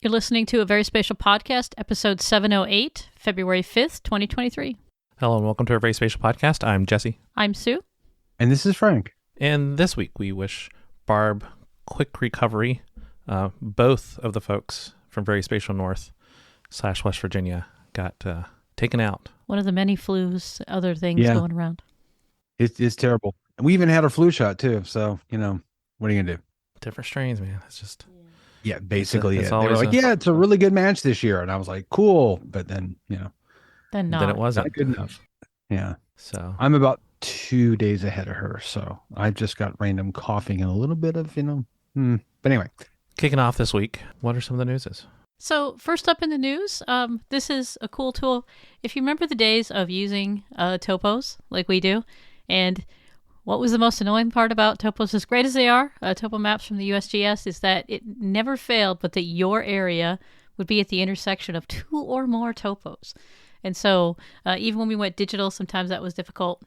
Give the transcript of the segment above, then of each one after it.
You're listening to a Very Spatial podcast, episode 708, February 5th, 2023. Hello and welcome to our Very Spatial podcast. I'm Jesse. I'm Sue. And this is Frank. And this week we wish Barb quick recovery. Both of the folks from Very Spatial North / West Virginia got taken out. One of the many flus, other things going around. It's terrible. And we even had a flu shot too. So, what are you going to do? Different strains, man. It's just... Yeah, basically. It's they were like, it's a really good match this year. And I was like, cool. But then, Then it wasn't. Not good enough. Yeah. So I'm about 2 days ahead of her. So I just got random coughing and a little bit of, But anyway. Kicking off this week, what are some of the newses? So first up in the news, this is a cool tool. If you remember the days of using topos like we do, and what was the most annoying part about topos, as great as they are, topo maps from the USGS, is that it never failed, but that your area would be at the intersection of two or more topos. And so even when we went digital, sometimes that was difficult.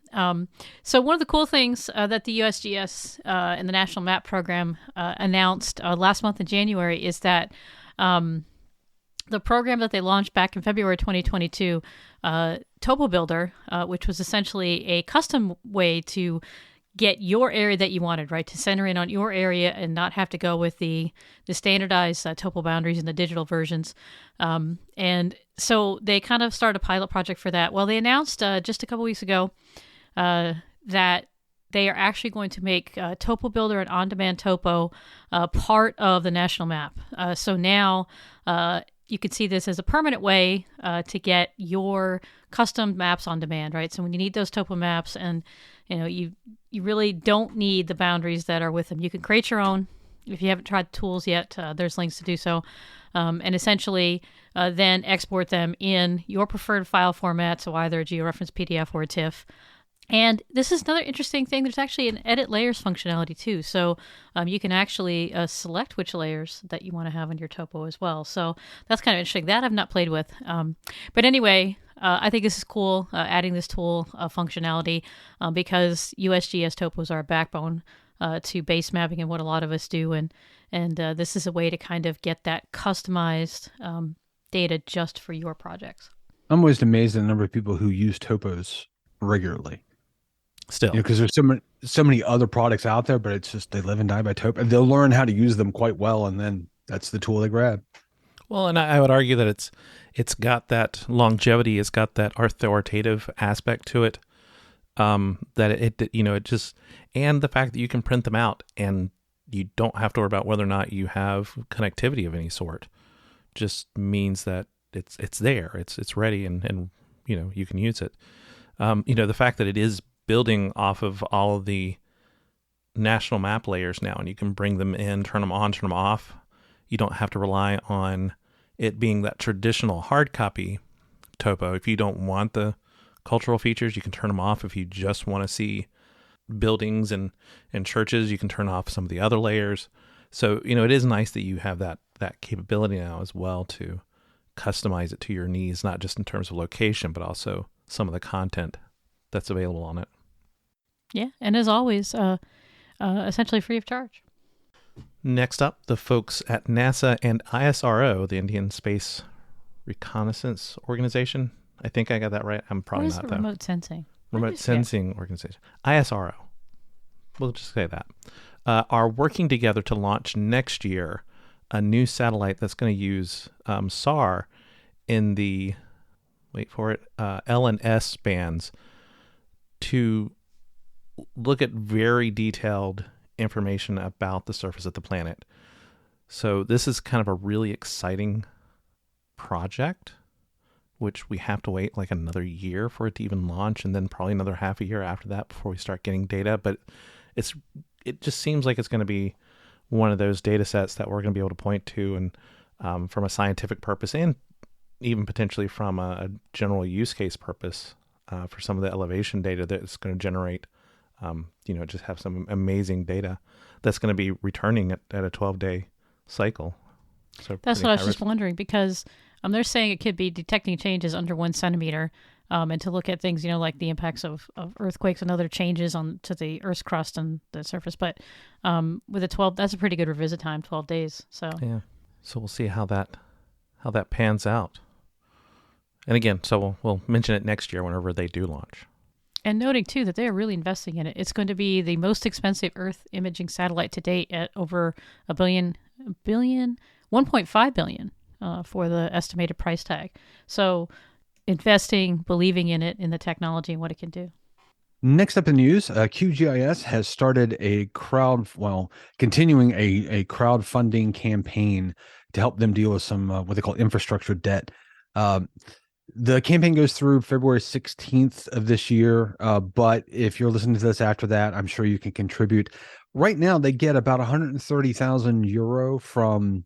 So one of the cool things that the USGS and the National Map Program announced last month in January is that the program that they launched back in February 2022, topoBuilder, which was essentially a custom way to get your area that you wanted, right? To center in on your area and not have to go with the standardized topo boundaries in the digital versions. And so they kind of started a pilot project for that. Well, they announced just a couple weeks ago that they are actually going to make topoBuilder and OnDemand Topo part of the national map. So now you can see this as a permanent way to get your custom maps on demand, right? So when you need those topo maps and you really don't need the boundaries that are with them, you can create your own. If you haven't tried the tools yet, there's links to do so. And essentially then export them in your preferred file format, so either a georeference PDF or a TIFF. And this is another interesting thing. There's actually an edit layers functionality too. So you can actually select which layers that you want to have on your topo as well. So that's kind of interesting. That I've not played with. But anyway, I think this is cool, adding this tool functionality because USGS topos are a backbone to base mapping and what a lot of us do. And this is a way to kind of get that customized data just for your projects. I'm always amazed at the number of people who use topos regularly. Still, because there's so many other products out there, but it's just they live and die by topo. And they'll learn how to use them quite well, and then that's the tool they grab. Well, and I would argue that it's got that longevity, it's got that authoritative aspect to it. That it just, and the fact that you can print them out and you don't have to worry about whether or not you have connectivity of any sort, just means that it's there, it's ready, and you can use it. The fact that it is building off of all of the national map layers now, and you can bring them in, turn them on, turn them off. You don't have to rely on it being that traditional hard copy topo. If you don't want the cultural features, you can turn them off. If you just want to see buildings and churches, you can turn off some of the other layers. So, it is nice that you have that capability now as well to customize it to your needs, not just in terms of location, but also some of the content that's available on it. Yeah, and as always, essentially free of charge. Next up, the folks at NASA and ISRO, the Indian Space Reconnaissance Organization. I think I got that right. I'm probably not, though. Remote Sensing? Remote Sensing Organization. ISRO. We'll just say that. Are working together to launch next year a new satellite that's going to use SAR in the, wait for it, L and S bands to look at very detailed information about the surface of the planet. So this is kind of a really exciting project, which we have to wait like another year for it to even launch, and then probably another half a year after that before we start getting data. But it just seems like it's going to be one of those data sets that we're going to be able to point to, and from a scientific purpose, and even potentially from a general use case purpose for some of the elevation data that it's going to generate. Just have some amazing data that's going to be returning at a 12-day cycle. So that's what I was just wondering, because they're saying it could be detecting changes under 1 centimeter, and to look at things, like the impacts of earthquakes and other changes to the Earth's crust and the surface. But with that's a pretty good revisit time, 12 days. So yeah, so we'll see how that how that pans out. And again, so we'll mention it next year whenever they do launch. And noting, too, that they are really investing in it. It's going to be the most expensive Earth imaging satellite to date at over $1.5 billion for the estimated price tag. So investing, believing in it, in the technology and what it can do. Next up in news, QGIS has started continuing a crowdfunding campaign to help them deal with some what they call infrastructure debt. The campaign goes through February 16th of this year, but if you're listening to this after that, I'm sure you can contribute. Right now, they get about 130,000 euro from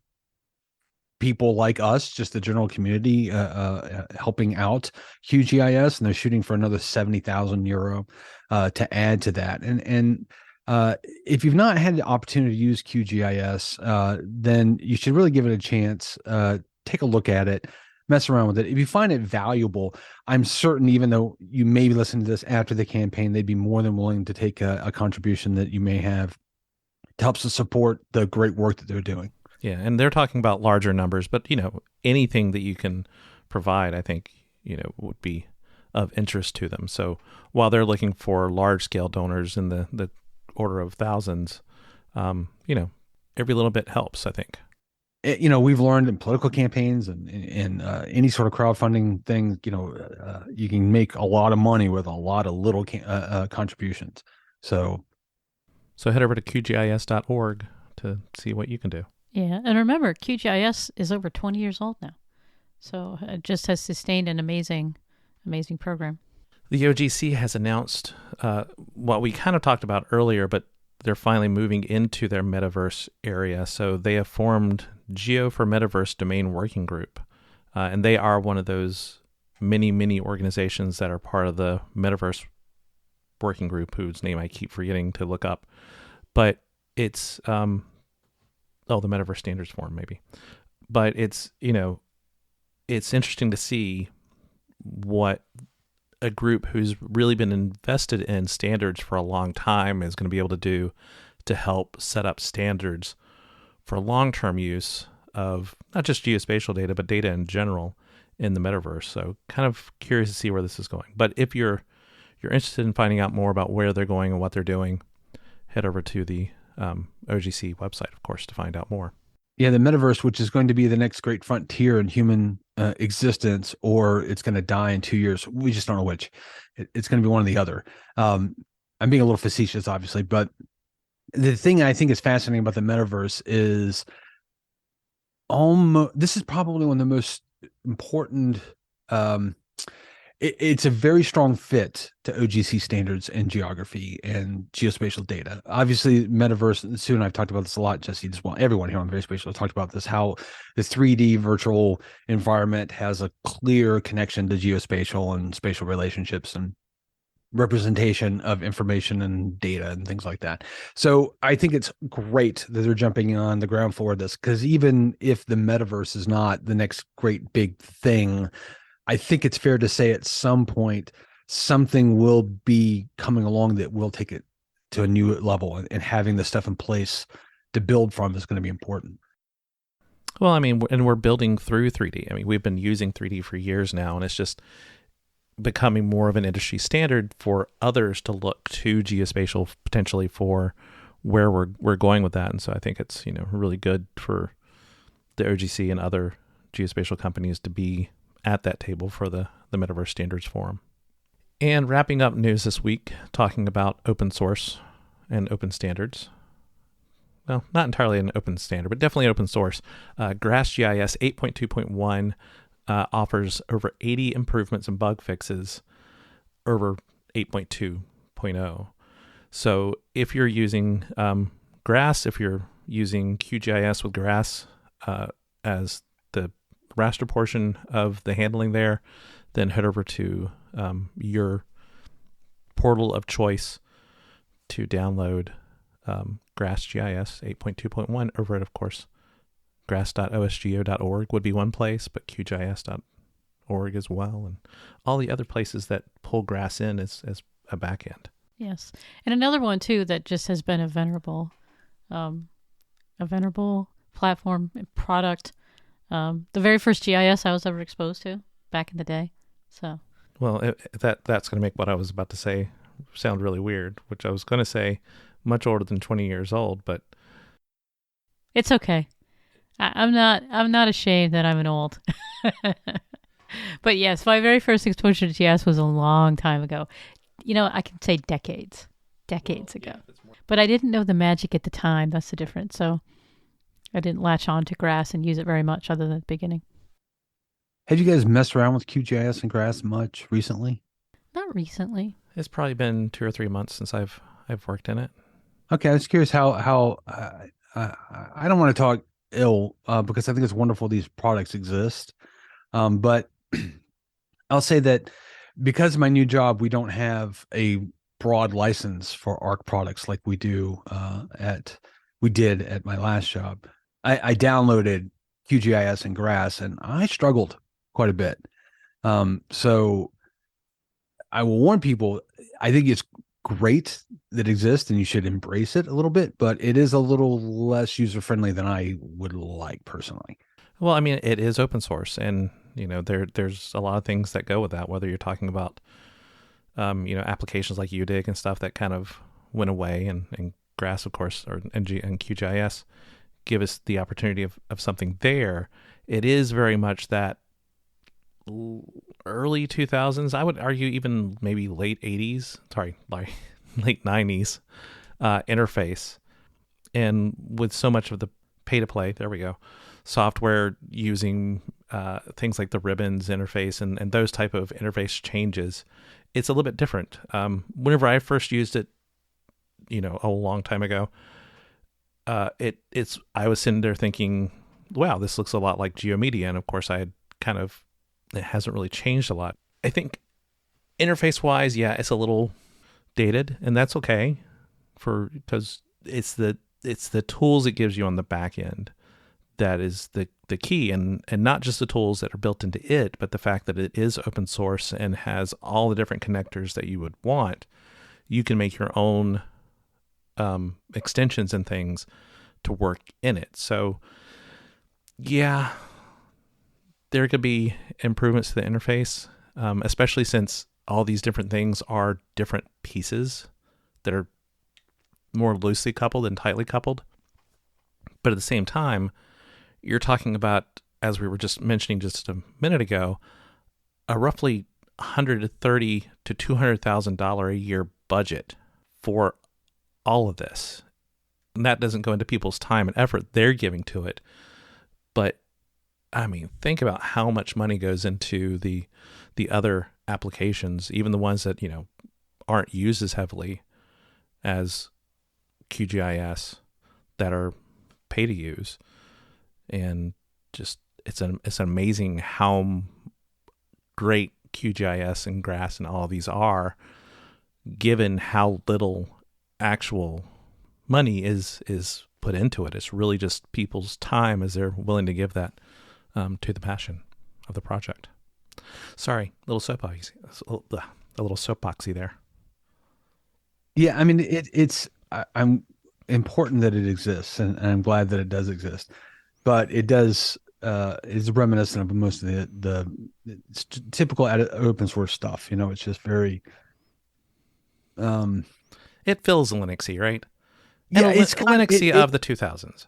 people like us, just the general community, helping out QGIS, and they're shooting for another 70,000 euro to add to that. And if you've not had the opportunity to use QGIS, then you should really give it a chance. Take a look at it. Mess around with it. If you find it valuable, I'm certain, even though you may be listening to this after the campaign, they'd be more than willing to take a contribution that you may have to help to support the great work that they're doing. Yeah, and they're talking about larger numbers, but anything that you can provide, I think, would be of interest to them. So while they're looking for large scale donors in the order of thousands, every little bit helps, I think. We've learned in political campaigns and in any sort of crowdfunding thing, you can make a lot of money with a lot of little contributions. So head over to QGIS.org to see what you can do. Yeah, and remember, QGIS is over 20 years old now. So it just has sustained an amazing program. The OGC has announced what we kind of talked about earlier, but they're finally moving into their Metaverse area. So they have formed Geo for Metaverse Domain Working Group. And they are one of those many organizations that are part of the Metaverse Working Group, whose name I keep forgetting to look up. But it's, the Metaverse Standards Forum, maybe. But it's, it's interesting to see what a group who's really been invested in standards for a long time is going to be able to do to help set up standards for long-term use of not just geospatial data, but data in general in the metaverse. So kind of curious to see where this is going. But if you're interested in finding out more about where they're going and what they're doing, head over to the OGC website, of course, to find out more. Yeah, the metaverse, which is going to be the next great frontier in human existence, or it's going to die in 2 years. We just don't know which. It's going to be one or the other. I'm being a little facetious, obviously, but the thing I think is fascinating about the metaverse is this is probably one of the most important. It's a very strong fit to OGC standards and geography and geospatial data. Obviously, Metaverse, Sue and I've talked about this a lot, Jesse, as well. Everyone here on VerySpatial has talked about this, how the 3D virtual environment has a clear connection to geospatial and spatial relationships and representation of information and data and things like that. So I think it's great that they're jumping on the ground floor of this, because even if the metaverse is not the next great big thing, I think it's fair to say at some point something will be coming along that will take it to a new level, and having the stuff in place to build from is going to be important. Well, I mean, and we're building through 3D. I mean, we've been using 3D for years now, and it's just becoming more of an industry standard for others to look to geospatial potentially for where we're going with that. And so I think it's, really good for the OGC and other geospatial companies to be at that table for the Metaverse Standards Forum. And wrapping up news this week, talking about open source and open standards. Well, not entirely an open standard, but definitely an open source. GIS 8.2.1 offers over 80 improvements and bug fixes over 8.2.0. So if you're using GRASS, if you're using QGIS with GRASS as the raster portion of the handling there, then head over to your portal of choice to download GRASS GIS 8.2.1 over at, of course, grass.osgeo.org would be one place, but qgis.org as well, and all the other places that pull GRASS in as a backend. Yes, and another one too that just has been a venerable platform product The very first GIS I was ever exposed to back in the day. So, Well, that's going to make what I was about to say sound really weird, which I was going to say much older than 20 years old, but it's okay. I'm not ashamed that I'm an old. But yes, my very first exposure to GIS was a long time ago. I can say decades ago. But I didn't know the magic at the time. That's the difference. So I didn't latch on to GRASS and use it very much other than at the beginning. Have you guys messed around with QGIS and GRASS much recently? Not recently. it's probably been 2 or 3 months since I've worked in it. Okay, I was curious how I don't want to talk ill because I think it's wonderful these products exist. But I'll say that because of my new job, we don't have a broad license for ARC products like we did at my last job. I downloaded QGIS and GRASS, and I struggled quite a bit. So I will warn people, I think it's great that it exists and you should embrace it a little bit, but it is a little less user-friendly than I would like personally. Well, I mean, it is open source, and there's a lot of things that go with that, whether you're talking about applications like UDIG and stuff that kind of went away, and GRASS, of course, and QGIS give us the opportunity of something there. It is very much that early 2000s, I would argue even maybe late 80s, late 90s interface. And with so much of the pay-to-play, there we go, software using things like the ribbons interface and those type of interface changes, it's a little bit different. Whenever I first used it, a long time ago, I was sitting there thinking, wow, this looks a lot like GeoMedia. And of course it hasn't really changed a lot. I think interface wise, yeah, it's a little dated, and that's okay because it's the tools it gives you on the back end that is the key, and not just the tools that are built into it, but the fact that it is open source and has all the different connectors that you would want. You can make your own extensions and things to work in it. So yeah, there could be improvements to the interface, especially since all these different things are different pieces that are more loosely coupled than tightly coupled. But at the same time, you're talking about, as we were just mentioning just a minute ago, a roughly $130,000 to $200,000 a year budget for all of this. And that doesn't go into people's time and effort they're giving to it. But I mean, think about how much money goes into the other applications, even the ones that, aren't used as heavily as QGIS that are pay to use. And just, it's amazing how great QGIS and GRASS and all of these are, given how little actual money is put into it. It's really just people's time as they're willing to give that to the passion of the project. Sorry, a little soapboxy there. Yeah, I mean, I'm important that it exists, and I'm glad that it does exist, but it does is reminiscent of most of the typical open source stuff. It's just very. It feels Linuxy, right? Yeah, it's Linuxy of the 2000s.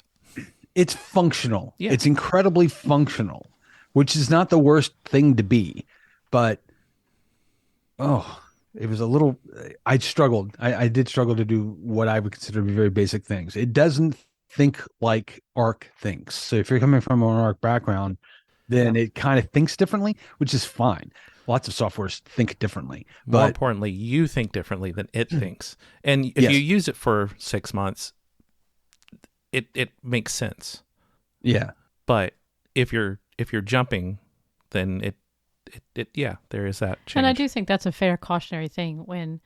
It's functional. Yeah. It's incredibly functional, which is not the worst thing to be, but it was a little. I struggled. I did struggle to do what I would consider to be very basic things. It doesn't think like ARC thinks. So if you're coming from an ARC background, then it kind of thinks differently, which is fine. Lots of softwares think differently. More importantly, you think differently than it thinks. And if you use it for 6 months, it makes sense. Yeah. But if you're jumping, then it there is that change. And I do think that's a fair cautionary thing when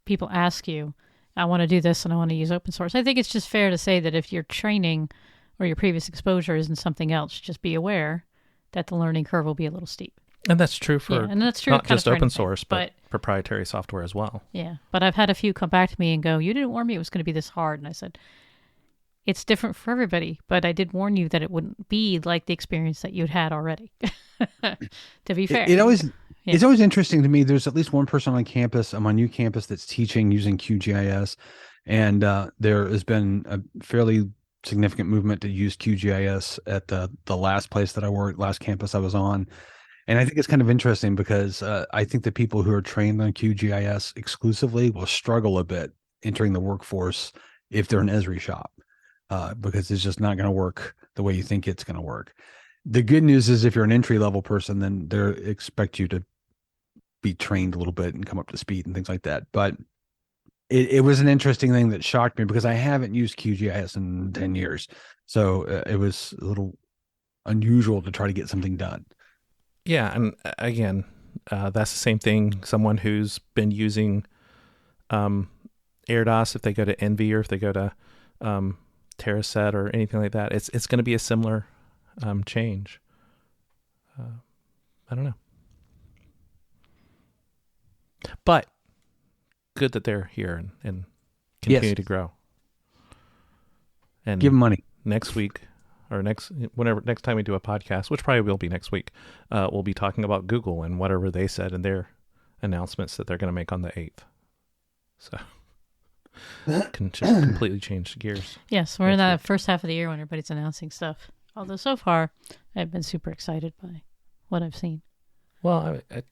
people ask you, I want to do this and I want to use open source. I think it's just fair to say that if your training or your previous exposure isn't something else, just be aware that the learning curve will be a little steep. And that's true for not just open source, but proprietary software as well. Yeah. But I've had a few come back to me and go, you didn't warn me it was going to be this hard. And I said, it's different for everybody, but I did warn you that it wouldn't be like the experience that you'd had already. To be fair. It's always interesting to me. There's at least one person on campus, on my new campus, that's teaching using QGIS. And there has been a fairly significant movement to use QGIS at the last place that I worked, last campus I was on. And I think it's kind of interesting because I think the people who are trained on QGIS exclusively will struggle a bit entering the workforce if they're an Esri shop, because it's just not going to work the way you think it's going to work. The good news is if you're an entry-level person, then they expect you to be trained a little bit and come up to speed and things like that. But it was an interesting thing that shocked me because I haven't used QGIS in 10 years. So it was a little unusual to try to get something done. Yeah. And again, that's the same thing. Someone who's been using AirDOS, if they go to Envy or if they go to TerraSet or anything like that, it's going to be a similar change. I don't know. But good that they're here and continue to grow. And give them money. Next week or next time we do a podcast, which probably will be next week, we'll be talking about Google and whatever they said in their announcements that they're going to make on the 8th. So can just completely change gears. Yes, we're in that first half of the year when everybody's announcing stuff. Although so far, I've been super excited by what I've seen. Well, a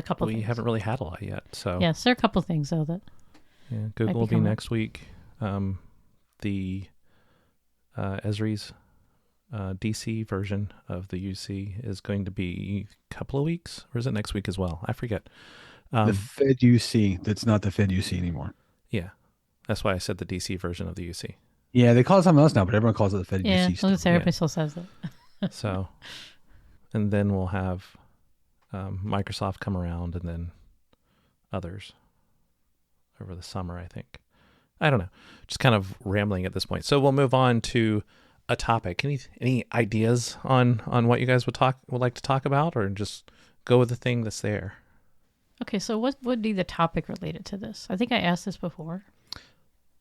couple we things. haven't really had a lot yet. So yes, there are a couple things though that. Yeah, Google will be next week. The Esri's DC version of the UC is going to be a couple of weeks, or is it next week as well? I forget. The Fed UC, that's not the Fed UC anymore. Yeah, that's why I said the DC version of the UC. Yeah, they call it something else now, but everyone calls it the Fed UC. Yeah, everybody still says that. So, and then we'll have Microsoft come around, and then others over the summer, I think. I don't know. Just kind of rambling at this point. So we'll move on to a topic. Any ideas on what you guys would like to talk about, or just go with the thing that's there? Okay, so what would be the topic related to this? I think I asked this before.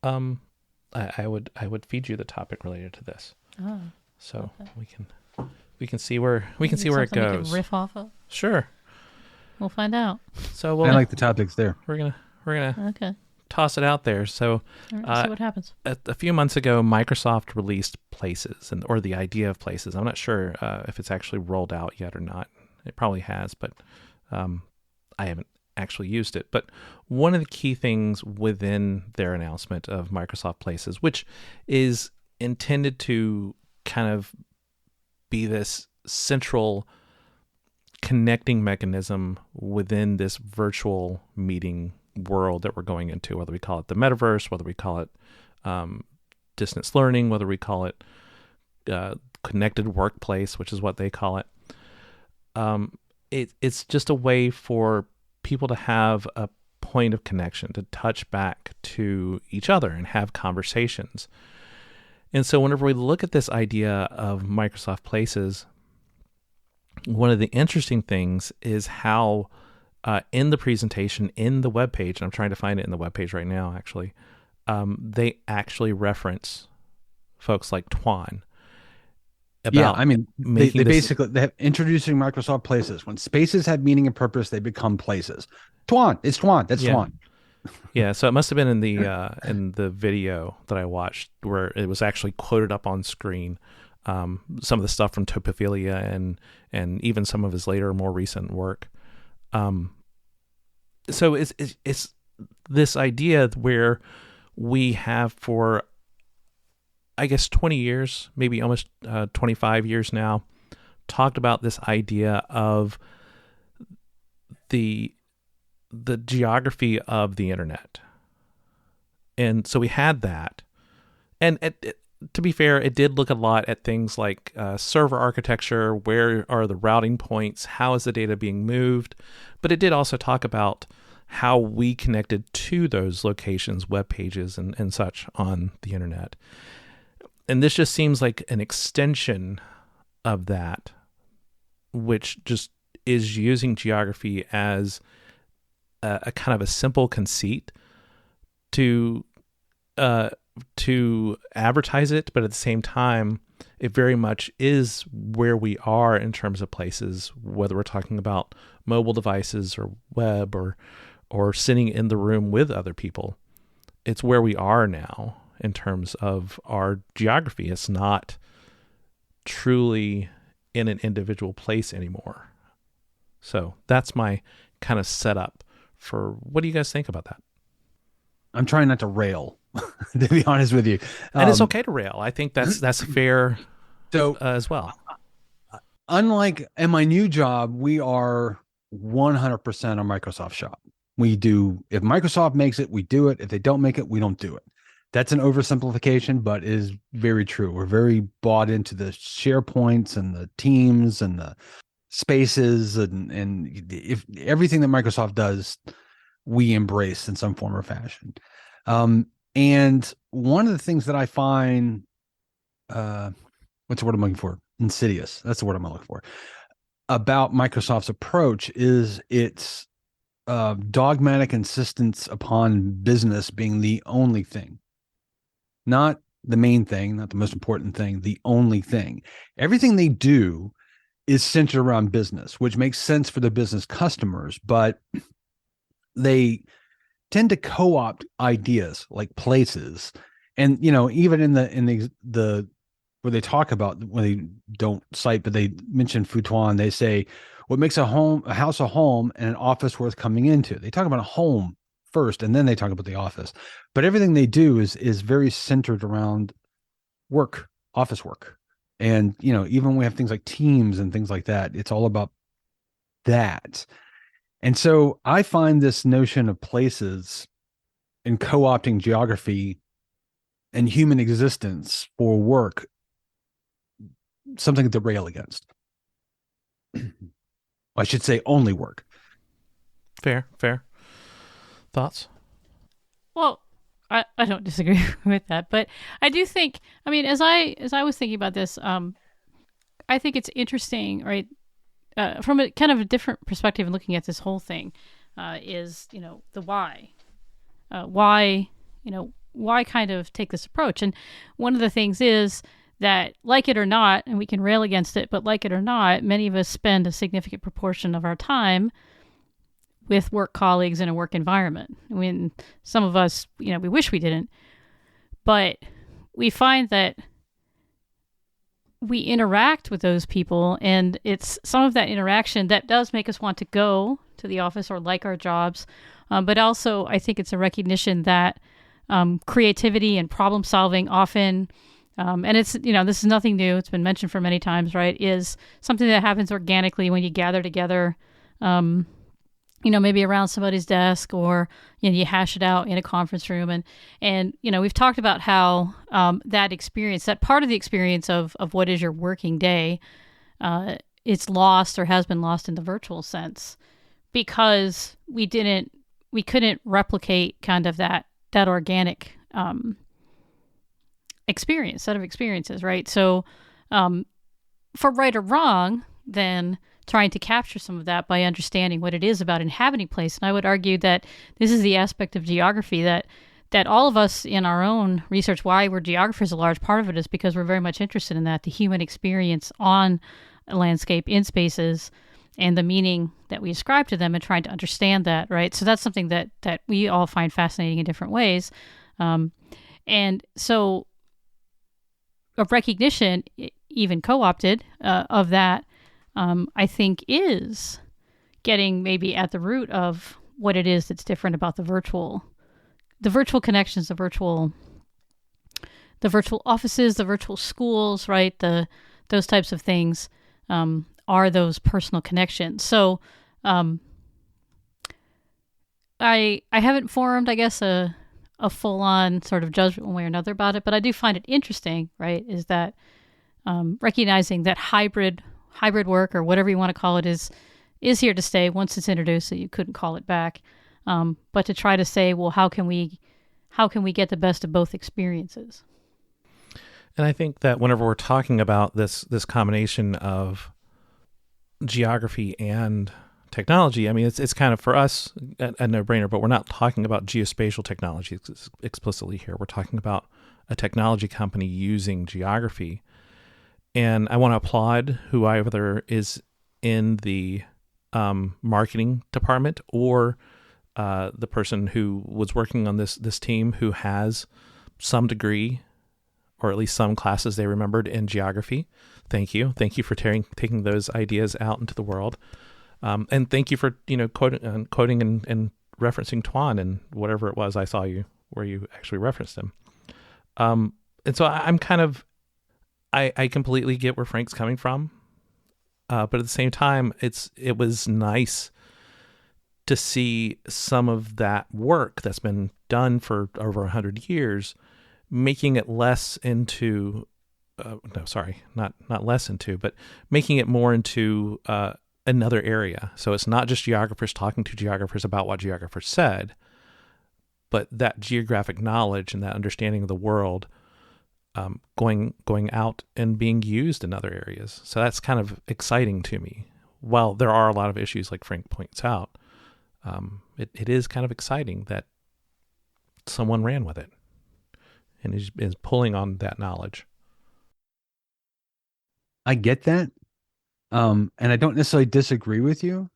I would feed you the topic related to this. Oh. So okay. we can see where it goes. We can riff off of. Sure. We'll find out. So I like the topics there. We're gonna okay. toss it out there. So all right, see what happens. A few months ago, Microsoft released Places, or the idea of Places. I'm not sure if it's actually rolled out yet or not. It probably has, but I haven't actually used it. But one of the key things within their announcement of Microsoft Places, which is intended to kind of be this central connecting mechanism within this virtual meeting world that we're going into, whether we call it the Metaverse, whether we call it distance learning, whether we call it connected workplace, which is what they call it. It's just a way for people to have a point of connection, to touch back to each other and have conversations. And so whenever we look at this idea of Microsoft Places, one of the interesting things is how in the presentation, in the webpage, and I'm trying to find it in the webpage right now, actually, they actually reference folks like Tuan. They basically have introducing Microsoft Places. When spaces have meaning and purpose, they become places. Tuan, it's Tuan. That's Tuan. Yeah, so it must have been in the video that I watched where it was actually quoted up on screen. Some of the stuff from Topophilia and even some of his later, more recent work. So it's this idea where we have for, I guess, 20 years, maybe almost 25 years now, talked about this idea of the geography of the internet. And so we had that. And to be fair, it did look a lot at things like server architecture, where are the routing points, how is the data being moved, but it did also talk about how we connected to those locations, web pages, and such on the internet. And this just seems like an extension of that, which just is using geography as a kind of a simple conceit to to advertise it, but at the same time, it very much is where we are in terms of places, whether we're talking about mobile devices or web or sitting in the room with other people. It's where we are now in terms of our geography. It's not truly in an individual place anymore. So that's my kind of setup for what do you guys think about that? I'm trying not to rail, to be honest with you. And it's okay to rail. I think that's fair as well. Unlike in my new job, we are 100% a Microsoft shop. We do, if Microsoft makes it, we do it. If they don't make it, we don't do it. That's an oversimplification, but it is very true. We're very bought into the SharePoints and the Teams and the Spaces and if everything that Microsoft does, we embrace in some form or fashion. And one of the things that I find, what's the word I'm looking for? Insidious. That's the word I'm looking for. About Microsoft's approach is its dogmatic insistence upon business being the only thing. Not the main thing, not the most important thing, the only thing. Everything they do is centered around business, which makes sense for the business customers, but they tend to co-opt ideas like places. And, even in the where they talk about, when they don't cite, but they mention Futuan, they say, what makes a house a home and an office worth coming into? They talk about a home first, and then they talk about the office. But everything they do is very centered around work, office work. And, even when we have things like Teams and things like that, it's all about that. And so I find this notion of places and co-opting geography and human existence for work something to rail against. I should say only work. Fair. Thoughts? Well, I don't disagree with that, but I do think, as I was thinking about this, I think it's interesting, right? From a kind of a different perspective and looking at this whole thing, is, the why. Why kind of take this approach? And one of the things is that, like it or not, and we can rail against it, but like it or not, many of us spend a significant proportion of our time with work colleagues in a work environment. Some of us, we wish we didn't, but we find that we interact with those people, and it's some of that interaction that does make us want to go to the office or like our jobs. But also, I think it's a recognition that creativity and problem solving often, and it's, this is nothing new. It's been mentioned for many times, right? Is something that happens organically when you gather together, maybe around somebody's desk, or, you hash it out in a conference room. And we've talked about how that experience, that part of the experience of what is your working day, it's lost or has been lost in the virtual sense, because we couldn't replicate kind of that organic set of experiences, right? So for right or wrong, then trying to capture some of that by understanding what it is about inhabiting place. And I would argue that this is the aspect of geography that all of us in our own research, why we're geographers, a large part of it is because we're very much interested in that, the human experience on a landscape, in spaces, and the meaning that we ascribe to them, and trying to understand that, right? So that's something that we all find fascinating in different ways. And so a recognition, even co-opted, of that, I think is getting maybe at the root of what it is that's different about the virtual connections, the virtual offices, the virtual schools, right? Those types of things are those personal connections. So I haven't formed, I guess, a full-on sort of judgment one way or another about it, but I do find it interesting, right? Is that recognizing that hybrid work, or whatever you want to call it, is here to stay once it's introduced, so you couldn't call it back. But to try to say, well, how can we get the best of both experiences? And I think that whenever we're talking about this combination of geography and technology, I mean, it's kind of for us a no-brainer, but we're not talking about geospatial technology explicitly here. We're talking about a technology company using geography. And I want to applaud whoever is in the marketing department or the person who was working on this team who has some degree or at least some classes they remembered in geography. Thank you for taking those ideas out into the world. And thank you for quoting and referencing Tuan and whatever it was I saw you where you actually referenced him. And so I'm kind of I completely get where Frank's coming from, but at the same time it was nice to see some of that work that's been done for over 100 years, making it less into not less into, but making it more into another area. So it's not just geographers talking to geographers about what geographers said, but that geographic knowledge and that understanding of the world going out and being used in other areas. So that's kind of exciting to me. While there are a lot of issues like Frank points out, it is kind of exciting that someone ran with it and is pulling on that knowledge. I get that. And I don't necessarily disagree with you,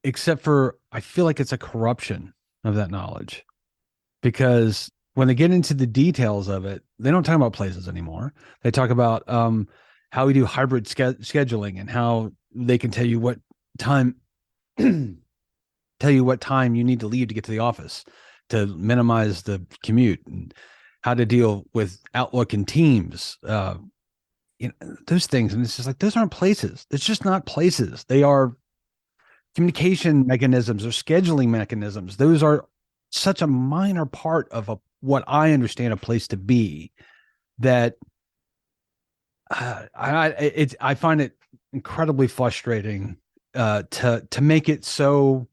except for I feel like it's a corruption of that knowledge, because when they get into the details of it, they don't talk about places anymore. They talk about how we do hybrid scheduling and how they can tell you what time you need to leave to get to the office to minimize the commute, and how to deal with Outlook and Teams. Those things. And it's just like, those aren't places. It's just not places. They are communication mechanisms or scheduling mechanisms. Those are such a minor part of what I understand a place to be, that I find it incredibly frustrating to make it so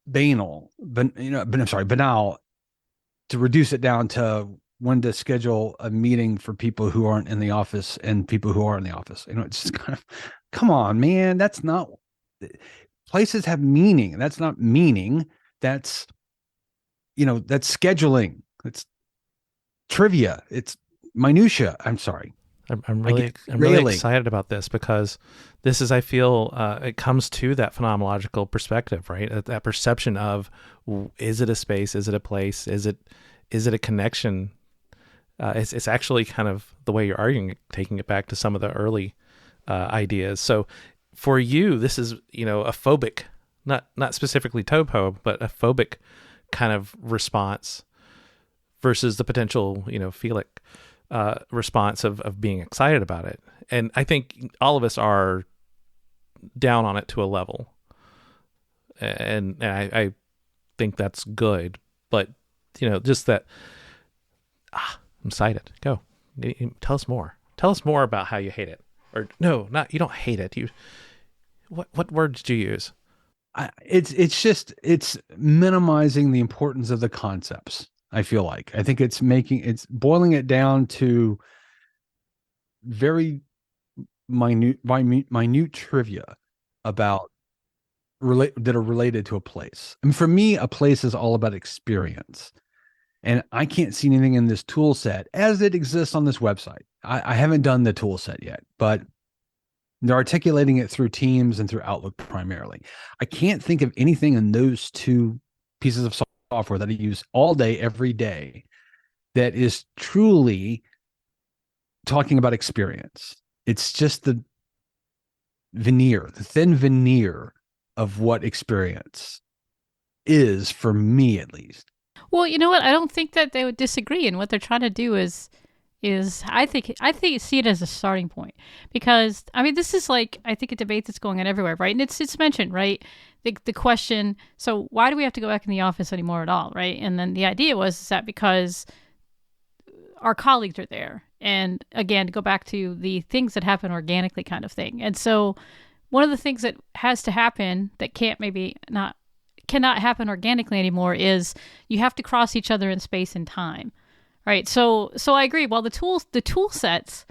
banal, banal, to reduce it down to when to schedule a meeting for people who aren't in the office and people who are in the office. It's just kind of, come on, man. That's not, places have meaning. That's not meaning. That's scheduling. It's trivia. It's minutia. I'm sorry. I'm really excited about this, because this is, I feel, it comes to that phenomenological perspective, right? That perception of, is it a space? Is it a place? Is it a connection? It's actually kind of the way you're arguing, taking it back to some of the early ideas. So for you, this is, a phobic, not specifically topo, but a phobic kind of response versus the potential, philic response of being excited about it. And I think all of us are down on it to a level. And I think that's good. But, just that, I'm excited. Go. Tell us more. Tell us more about how you hate it. Or no, you don't hate it. What words did you use? It's minimizing the importance of the concepts. I feel like, I think it's boiling it down to very minute trivia about that are related to a place. And for me, a place is all about experience. And I can't see anything in this tool set as it exists on this website. I haven't done the tool set yet, but they're articulating it through Teams and through Outlook primarily. I can't think of anything in those two pieces of software that I use all day, every day, that is truly talking about experience. It's just the thin veneer of what experience is, for me at least. Well, you know what? I don't think that they would disagree. And what they're trying to do is I think see it as a starting point, because this is like, I think, a debate that's going on everywhere, right? And it's mentioned, right? The question, so why do we have to go back in the office anymore at all, right? And then the idea was that because our colleagues are there, and again, to go back to the things that happen organically kind of thing. And so one of the things that has to happen that cannot happen organically anymore is you have to cross each other in space and time, right? So I agree. While the tool sets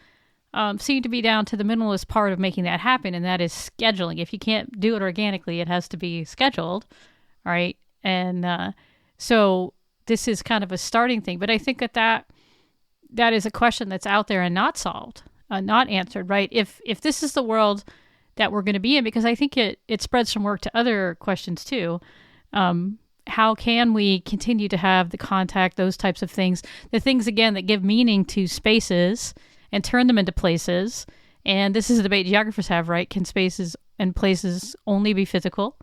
seem to be down to the minimalist part of making that happen, and that is scheduling. If you can't do it organically, it has to be scheduled, right? And so this is kind of a starting thing. But I think that is a question that's out there and not solved, not answered, right? If this is the world that we're going to be in, because I think it spreads from work to other questions too. How can we continue to have the contact, those types of things, the things, again, that give meaning to spaces and turn them into places? And this is a debate geographers have, right? Can spaces and places only be physical,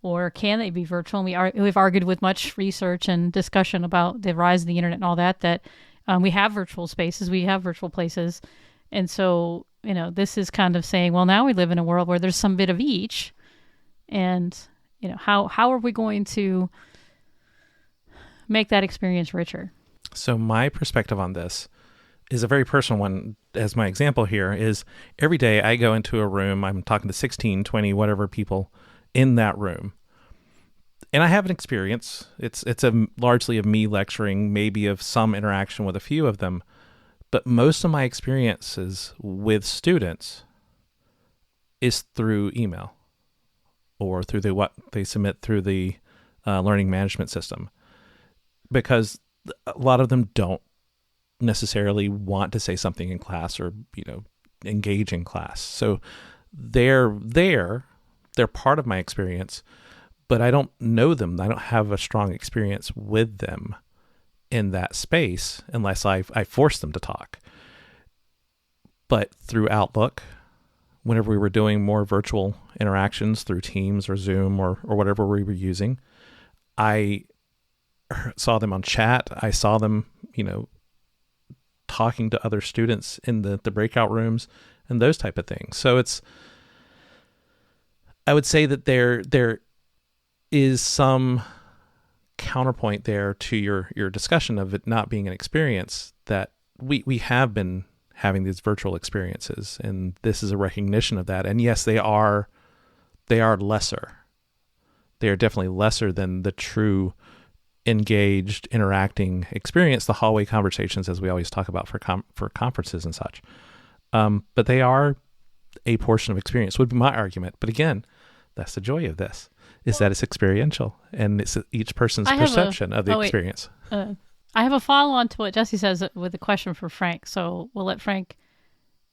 or can they be virtual? And we've argued with much research and discussion about the rise of the internet and all that we have virtual spaces, we have virtual places. And so, this is kind of saying, well, now we live in a world where there's some bit of each. And, how are we going to make that experience richer? So my perspective on this is a very personal one. As my example here is, every day I go into a room, I'm talking to 16, 20, whatever people in that room. And I have an experience. It's largely of me lecturing, maybe of some interaction with a few of them. But most of my experiences with students is through email or through what they submit through the learning management system, because a lot of them don't necessarily want to say something in class or, engage in class. So they're part of my experience, but I don't know them. I don't have a strong experience with them in that space unless I force them to talk. But through Outlook, whenever we were doing more virtual interactions through Teams or Zoom or whatever we were using, I saw them on chat. I saw them, talking to other students in the breakout rooms and those type of things. So I would say that there is some counterpoint there to your discussion of it not being an experience, that we have been having these virtual experiences, and this is a recognition of that. And yes, they are lesser. They are definitely lesser than the true engaged, interacting experience, the hallway conversations, as we always talk about for conferences and such. But they are a portion of experience, would be my argument. But again, that's the joy of this, is that it's experiential, and it's each person's perception of the experience. I have a follow-on to what Jesse says with a question for Frank, so we'll let Frank...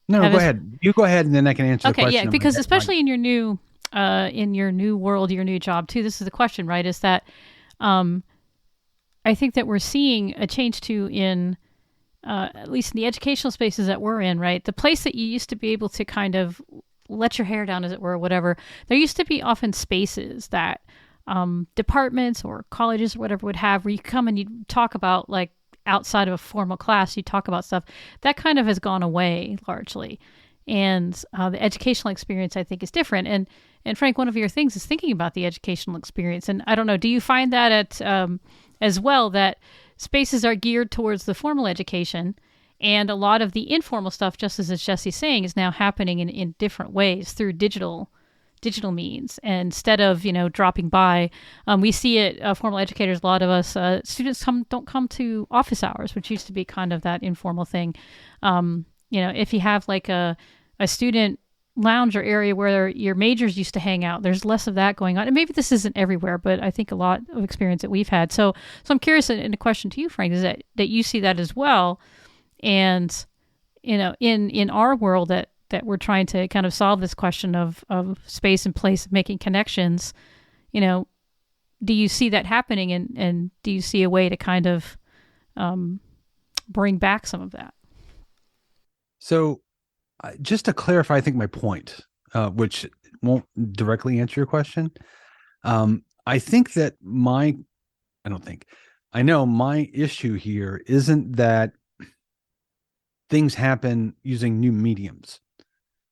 No, go ahead. You go ahead, and then I can answer the question. Okay, yeah, because especially in your new world, your new job, too, this is the question, right, is that I think that we're seeing a change, too, in at least in the educational spaces that we're in, right? The place that you used to be able to kind of let your hair down, as it were, or whatever, there used to be often spaces that departments or colleges or whatever would have, where you come and you talk about, like, outside of a formal class, you talk about stuff. That kind of has gone away largely. And the educational experience, I think, is different. And Frank, one of your things is thinking about the educational experience. And I don't know, do you find that as well, that spaces are geared towards the formal education, and a lot of the informal stuff, just as Jesse's saying, is now happening in different ways through digital means. And instead of, dropping by, we see it, formal educators, a lot of us, students don't come to office hours, which used to be kind of that informal thing. If you have like a student lounge or area where your majors used to hang out, there's less of that going on. And maybe this isn't everywhere, but I think a lot of experience that we've had. So I'm curious, and a question to you, Frank, is that you see that as well. And, in our world that we're trying to kind of solve this question of space and place, making connections, do you see that happening, and do you see a way to kind of bring back some of that? So just to clarify, I think my point, which won't directly answer your question. I think that I know my issue here isn't that things happen using new mediums.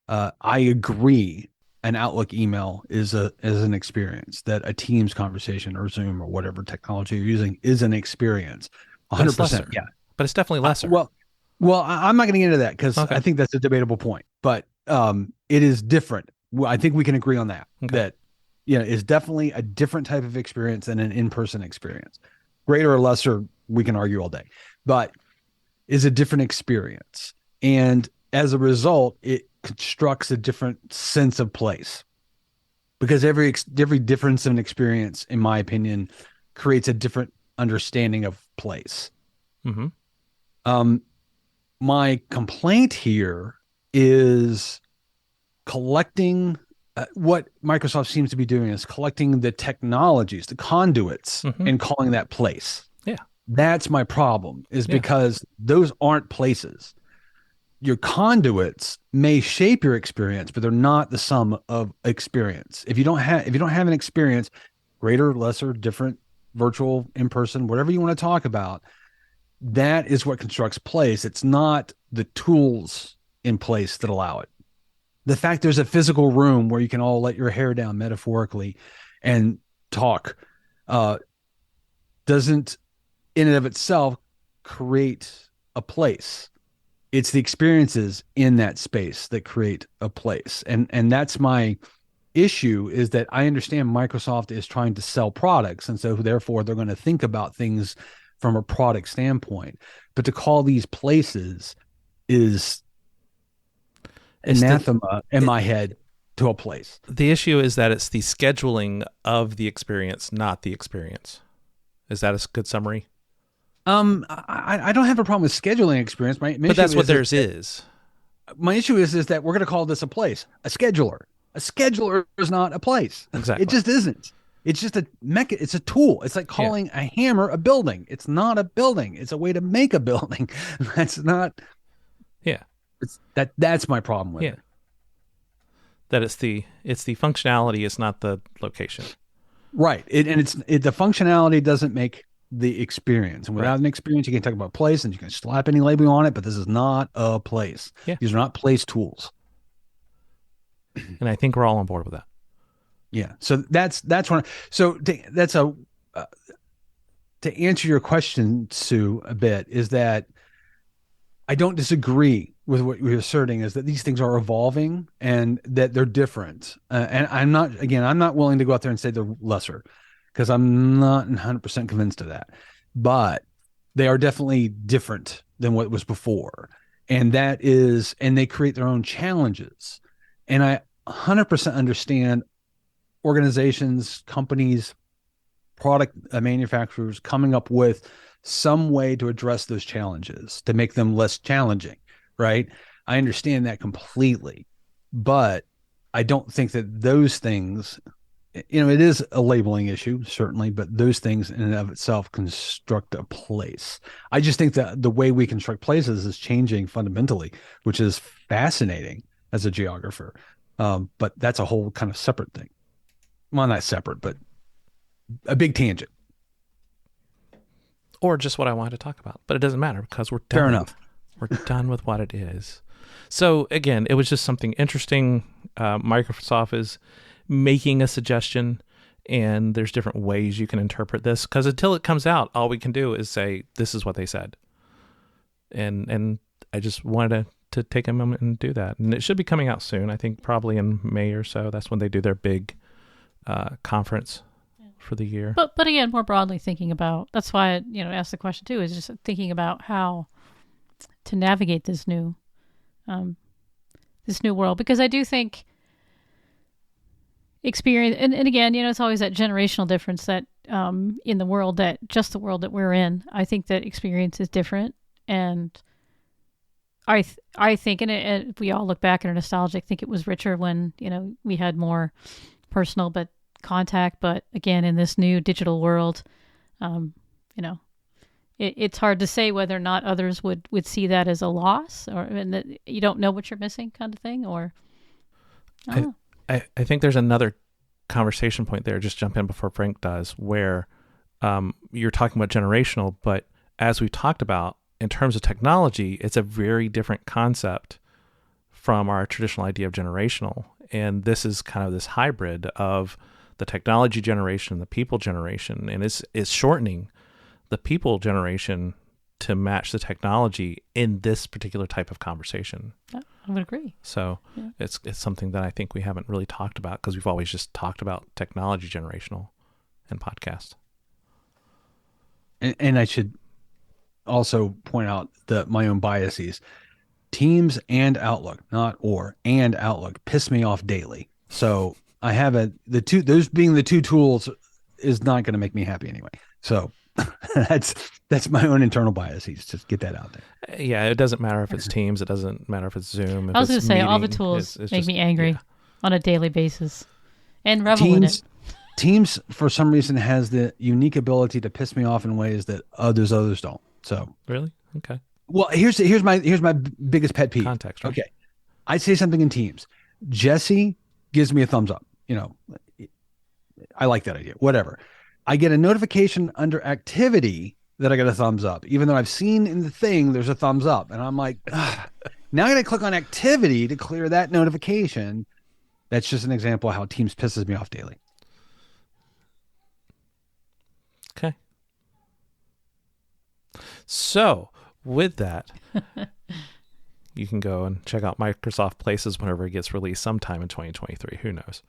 I agree an Outlook email is an experience, that a Teams conversation or Zoom or whatever technology you're using is an experience. 100%. Yeah. But it's definitely lesser. Well, I'm not going to get into that, because I think that's a debatable point, but it is different. I think we can agree on that, that is definitely a different type of experience than an in-person experience. Greater or lesser, we can argue all day, but is a different experience. And as a result, it constructs a different sense of place because every difference in experience, in my opinion, creates a different understanding of place. Mm-hmm. My complaint here is collecting what Microsoft seems to be doing is collecting the technologies, the conduits, Mm-hmm. and calling that place. Yeah. That's my problem, is Yeah. because those aren't places. Your conduits may shape your experience, but they're not the sum of experience. If you don't have an experience, greater, lesser, different, virtual, in person, whatever you want to talk about, that is what constructs place. It's not the tools in place that allow it. The fact there's a physical room where you can all let your hair down metaphorically and talk doesn't in and of itself create a place. It's the experiences in that space that create a place. And that's my issue, is that I understand Microsoft is trying to sell products. And so therefore they're going to think about things from a product standpoint. But to call these places is anathema in my head to a place. The issue is that it's the scheduling of the experience, not the experience. Is that a good summary? I don't have a problem with scheduling experience. But that's what theirs is. My issue is that we're going to call this a place, a scheduler. A scheduler is not a place. Exactly. It just isn't. It's just it's a tool. It's like calling a hammer a building. It's not a building. It's a way to make a building. That's not. Yeah. That's my problem with it. That it's the functionality, it's not the location. Right. The functionality doesn't make the experience. And without an experience, you can talk about place and you can slap any label on it, but this is not a place. Yeah. These are not place tools. And I think we're all on board with that. Yeah. So that's one. So to answer your question, Sue, a bit, is that I don't disagree with what you're asserting, is that these things are evolving and that they're different. And I'm not willing to go out there and say they're lesser, because I'm not 100% convinced of that. But they are definitely different than what was before. And they create their own challenges. And I 100% understand organizations, companies, product manufacturers coming up with some way to address those challenges, to make them less challenging, right? I understand that completely. But I don't think that those things, it is a labeling issue, certainly, but those things in and of itself construct a place. I just think that the way we construct places is changing fundamentally, which is fascinating as a geographer. But that's a whole kind of separate thing. Well, not separate, but a big tangent. Or just what I wanted to talk about. But it doesn't matter because we're done. Fair enough. We're done with what it is. So again, it was just something interesting. Microsoft is making a suggestion, and there's different ways you can interpret this, because until it comes out, all we can do is say, this is what they said. And I just wanted to take a moment and do that. And it should be coming out soon. I think probably in May or so. That's when they do their big conference for the year. But again, more broadly thinking about, that's why I asked the question too, is just thinking about how to navigate this new world, because I do think experience, and again, it's always that generational difference that in the world that we're in. I think that experience is different, and I think, and if we all look back and are nostalgic, think it was richer when we had more personal but contact. But again, in this new digital world, it's hard to say whether or not others would see that as a loss, or and that you don't know what you're missing, kind of thing. Or I think there's another conversation point there. Just jump in before Frank does, where you're talking about generational, but as we talked about in terms of technology, it's a very different concept from our traditional idea of generational. And this is kind of this hybrid of the technology generation and the people generation, and it's shortening the people generation to match the technology in this particular type of conversation. I would agree. So it's something that I think we haven't really talked about, because we've always just talked about technology generational in podcast. And I should also point out my own biases. Teams and Outlook, not or, and Outlook piss me off daily. So I have those being the two tools is not going to make me happy anyway. So that's my own internal biases. Just get that out there. Yeah, it doesn't matter if it's Teams. It doesn't matter if it's Zoom. If I was going it's to say, all the meeting, tools it's make just- me angry yeah. on a daily basis and revel in it. Teams, for some reason, has the unique ability to piss me off in ways that others don't. So Really? Okay. well, here's my biggest pet peeve. Context, right? Okay, I say something in Teams. Jesse gives me a thumbs up. I like that idea. Whatever. I get a notification under activity that I get a thumbs up, even though I've seen in the thing there's a thumbs up, and I'm like, now I got to click on activity to clear that notification. That's just an example of how Teams pisses me off daily. Okay. So with that, you can go and check out Microsoft Places whenever it gets released sometime in 2023. Who knows?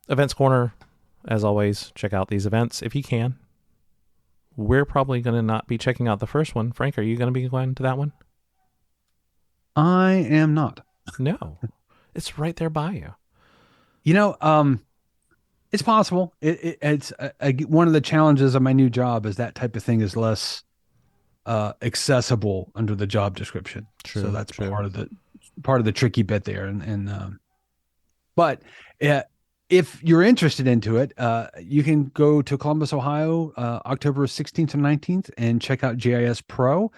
Events Corner, as always, check out these events if you can. We're probably going to not be checking out the first one. Frank, are you going to be going to that one? I am not. No. It's right there by you. It's possible. It's one of the challenges of my new job is that type of thing is less accessible under the job description. True, so that's true. part of the tricky bit there. But if you're interested into it, you can go to Columbus, Ohio, October 16th and 19th, and check out GIS Pro,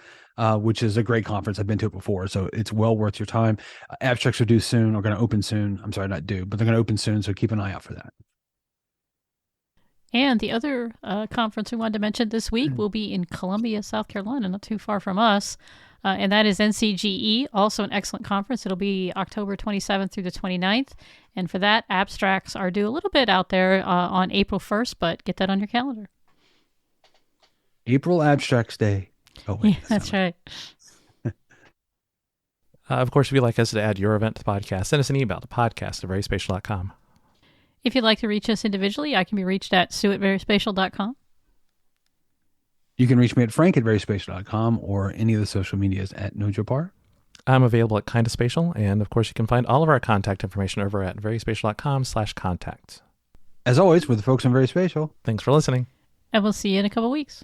which is a great conference. I've been to it before, so it's well worth your time. Abstracts are due soon, or going to open soon. I'm sorry, not due, but they're going to open soon, so keep an eye out for that. And the other conference we wanted to mention this week will be in Columbia, South Carolina, not too far from us. And that is NCGE, also an excellent conference. It'll be October 27th through the 29th. And for that, abstracts are due a little bit out there on April 1st, but get that on your calendar. April Abstracts Day. Oh, wait, Yeah, that's right. Of course, if you'd like us to add your event to the podcast, send us an email to podcast@veryspatial.com. If you'd like to reach us individually, I can be reached at sue@veryspatial.com. You can reach me at frank@veryspatial.com or any of the social medias at Nojapar. I'm available at Kinda Spatial, and of course, you can find all of our contact information over at veryspatial.com/contact. As always, with the folks on VerySpatial. Thanks for listening. And we'll see you in a couple weeks.